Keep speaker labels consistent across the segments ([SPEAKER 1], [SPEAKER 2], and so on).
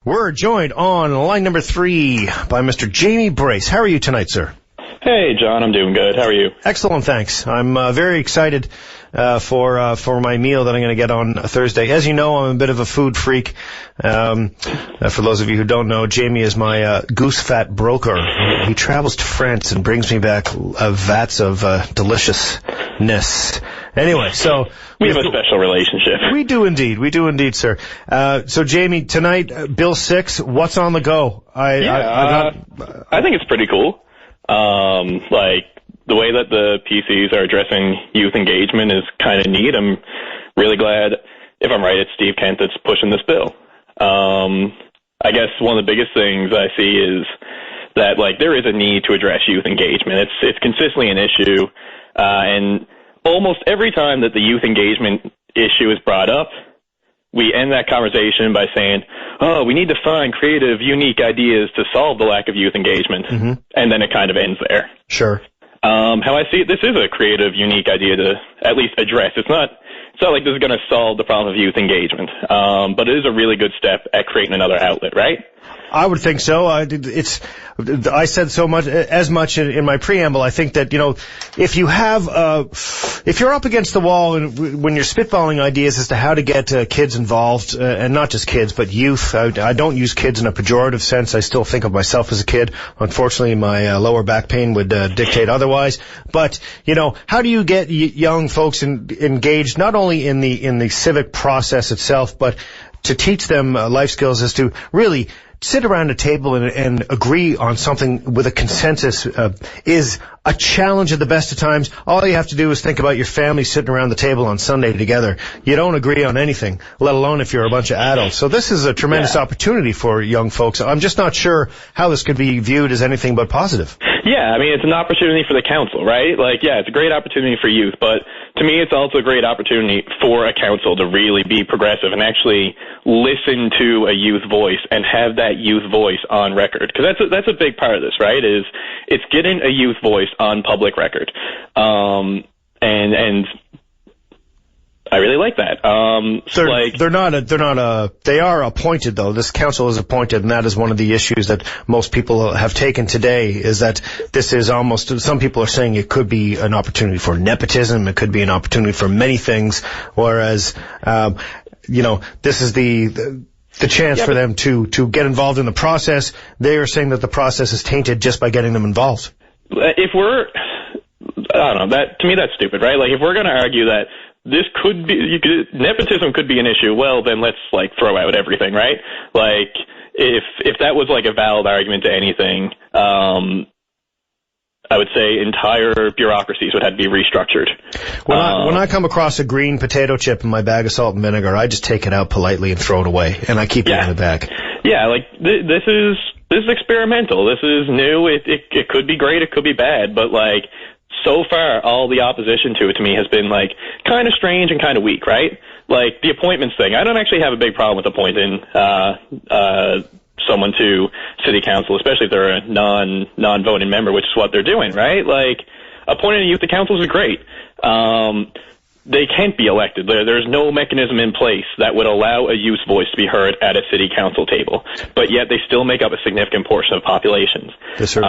[SPEAKER 1] We're joined on line number 3 by Mr. Jamie Brace. How are you tonight, sir?
[SPEAKER 2] Hey, John. I'm doing good. How are you?
[SPEAKER 1] Excellent, thanks. I'm very excited for my meal that I'm going to get on Thursday. As you know, I'm a bit of a food freak. For those of you who don't know, Jamie is my goose fat broker. He travels to France and brings me back vats of deliciousness. Anyway, so
[SPEAKER 2] we have a special relationship.
[SPEAKER 1] We do indeed, sir. So Jamie, tonight, Bill 6, what's on the go?
[SPEAKER 2] I think it's pretty cool. Like the way that the PCs are addressing youth engagement is kind of neat. I'm really glad, if I'm right, it's Steve Kent that's pushing this bill. I guess one of the biggest things I see is that like there is a need to address youth engagement. It's consistently an issue, and almost every time that the youth engagement issue is brought up, we end that conversation by saying, oh, we need to find creative, unique ideas to solve the lack of youth engagement. Mm-hmm. And then it kind of ends there.
[SPEAKER 1] Sure.
[SPEAKER 2] How I see it, this is a creative, unique idea to at least address. It's not like this is going to solve the problem of youth engagement, but it is a really good step at creating another outlet, right?
[SPEAKER 1] I would think so. I said so much in my preamble. I think that, if you're up against the wall and when you're spitballing ideas as to how to get kids involved, and not just kids, but youth, I don't use kids in a pejorative sense. I still think of myself as a kid. Unfortunately, my lower back pain would dictate otherwise. But, how do you get young folks engaged not only in the civic process itself, but to teach them life skills as to really sit around a table and agree on something with a consensus is a challenge at the best of times. All you have to do is think about your family sitting around the table on Sunday together. You don't agree on anything, let alone if you're a bunch of adults. So this is a tremendous opportunity for young folks. I'm just not sure how this could be viewed as anything but positive.
[SPEAKER 2] Yeah, I mean, it's an opportunity for the council, right? It's a great opportunity for youth, but to me, it's also a great opportunity for a council to really be progressive and actually listen to a youth voice and have that youth voice on record. Because that's a big part of this, right? It's getting a youth voice on public record, and I really like that.
[SPEAKER 1] They are appointed though. This council is appointed, and that is one of the issues that most people have taken today, is that this is almost, some people are saying it could be an opportunity for nepotism. It could be an opportunity for many things, whereas, this is the chance for them to get involved in the process. They are saying that the process is tainted just by getting them involved.
[SPEAKER 2] I don't know, to me that's stupid, right? Like, if we're going to argue that this could be, nepotism could be an issue, well, then let's, throw out everything, right? Like, if that was, a valid argument to anything, I would say entire bureaucracies would have to be restructured.
[SPEAKER 1] When I come across a green potato chip in my bag of salt and vinegar, I just take it out politely and throw it away, and I keep it in the bag.
[SPEAKER 2] Yeah, this is experimental. This is new. It could be great. It could be bad. But so far, all the opposition to it to me has been kind of strange and kind of weak, right? Like the appointments thing. I don't actually have a big problem with appointing someone to city council, especially if they're a non-voting member, which is what they're doing, right? Appointing a youth to councils is great. They can't be elected. There's no mechanism in place that would allow a youth voice to be heard at a city council table, but yet they still make up a significant portion of populations.
[SPEAKER 1] Yes, sir.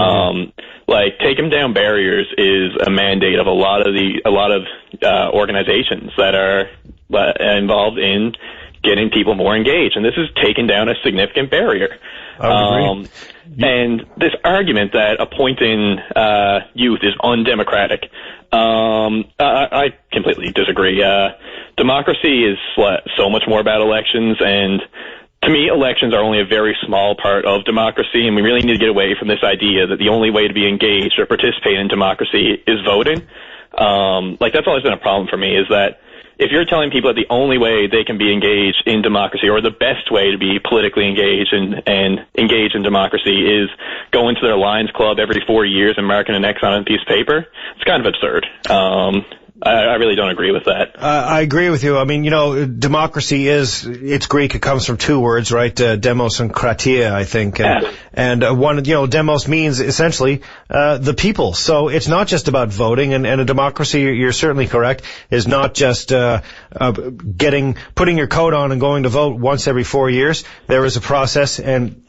[SPEAKER 2] Taking down barriers is a mandate of a lot of organizations that are involved in getting people more engaged, and this is taking down a significant barrier. And this argument that appointing youth is undemocratic, I completely disagree. Democracy is so much more about elections, and to me, elections are only a very small part of democracy, and we really need to get away from this idea that the only way to be engaged or participate in democracy is voting. That's always been a problem for me, is that if you're telling people that the only way they can be engaged in democracy, or the best way to be politically engaged and engaged in democracy, is going to their Lions Club every 4 years and marking an X on a piece of paper, it's kind of absurd. I really don't agree with that.
[SPEAKER 1] I agree with you. I mean, democracy it's Greek. It comes from two words, right? Demos and kratia, I think. And one, demos means essentially the people. So it's not just about voting, and a democracy, you're certainly correct, is not just putting your coat on and going to vote once every 4 years. There is a process, and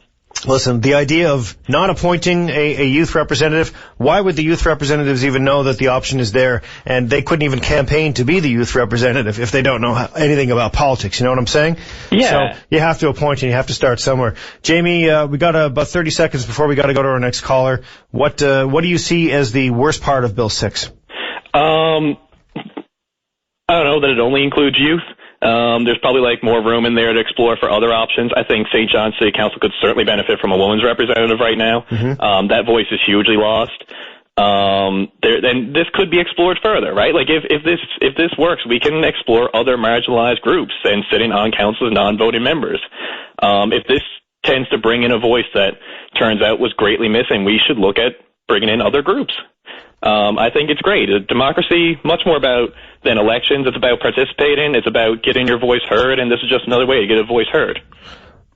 [SPEAKER 1] listen, the idea of not appointing a youth representative, why would the youth representatives even know that the option is there? And they couldn't even campaign to be the youth representative if they don't know anything about politics. You know what I'm saying?
[SPEAKER 2] Yeah.
[SPEAKER 1] So you have to appoint and you have to start somewhere. Jamie, we got about 30 seconds before we got to go to our next caller. What do you see as the worst part of Bill 6?
[SPEAKER 2] I don't know, that it only includes youth. There's probably more room in there to explore for other options. I think St. John's City Council could certainly benefit from a woman's representative right now. Mm-hmm. That voice is hugely lost. Then this could be explored further, right? If this works, we can explore other marginalized groups and sitting on council as non-voting members. If this tends to bring in a voice that turns out was greatly missing, we should look at bringing in other groups. I think it's great. Democracy, much more than elections. It's about participating. It's about getting your voice heard, and this is just another way to get a voice heard.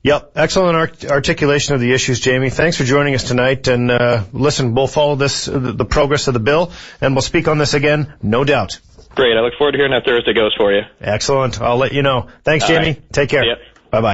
[SPEAKER 1] Yep. Excellent articulation of the issues, Jamie. Thanks for joining us tonight. And listen, we'll follow the progress of the bill, and we'll speak on this again, no doubt.
[SPEAKER 2] Great. I look forward to hearing how Thursday goes for you.
[SPEAKER 1] Excellent. I'll let you know. Thanks, Jamie. Take care.
[SPEAKER 2] Yep.